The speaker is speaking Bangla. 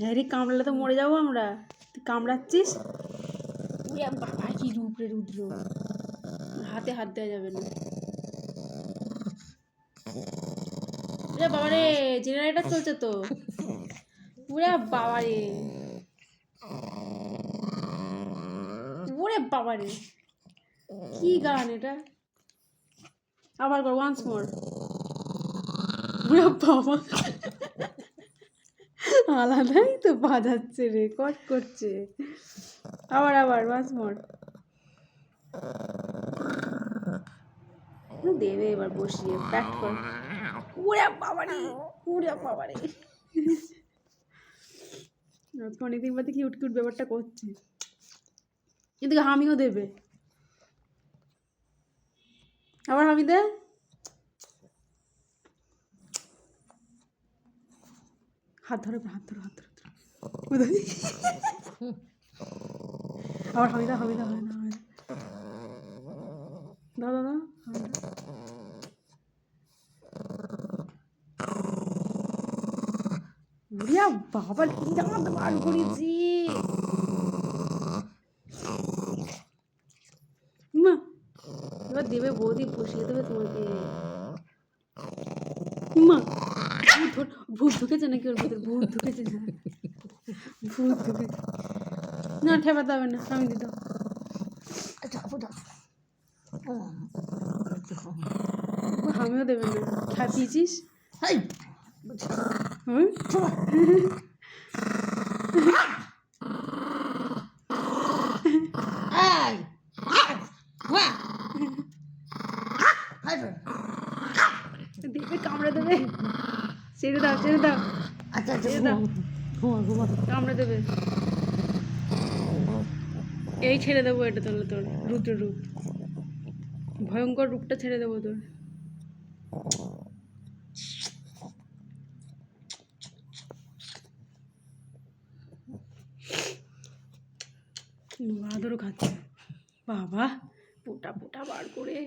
হ্যারি কামড়ালে তো মরে যাবো আমরা। তুই কামড়াচ্ছিস? বাবা কি রূপরে রুদ্র, হাতে হাত দেওয়া যাবে না। বাবা রে, জেনারেটর চলছে তো। ওরে বাবা রে, ওরে বাবা রে, কি গান এটা? আবার কর, ওয়ান্স মোর। ওরে বাবা, আলাদাই তো বাজাচ্ছে, রেকর্ড করছে। আবার আবার ওয়ান্স মোর। দেবে এবার বসিয়ে প্যাক কর। ওরে বাবা রে, ওরে বাবা রে, অনেকদিন বাদে কিউট কিউট ব্যাপারটা করছে। এদিকে হামিও দেবে। আবার হামি দে। হাত ধরে, হাত ধরো, হাত ধরো। আবার হামি দা, হামি দা, হামি দা, হামি দা, দাদা বুড়িয়া বাবা, কি দাঁত বার করেছি। মা এবার দেবে, বৌদি বসিয়ে দেবে তোমাকে। মা ভূত ঢুকেছে নাকি ওর ভিতরে? ভূত ঢুকেছে না, ভূত ঢুকেছে না, ঠেপাতে হবে না, আমি দিতে আমিও দেবে না, খাপিয়েছিস। দেবে, কামড়ে দেবে। ছেড়ে দাও, ছেড়ে দাও, ছেড়ে দাও, কামড়ে দেবে। এই ছেড়ে দেবো এটা, তাহলে তোর রুদ্র রূপ, ভয়ঙ্কর রূপটা ছেড়ে দেবো তোর। আদরও খাচ্ছে বাবা, পোটা পোটা বার করে।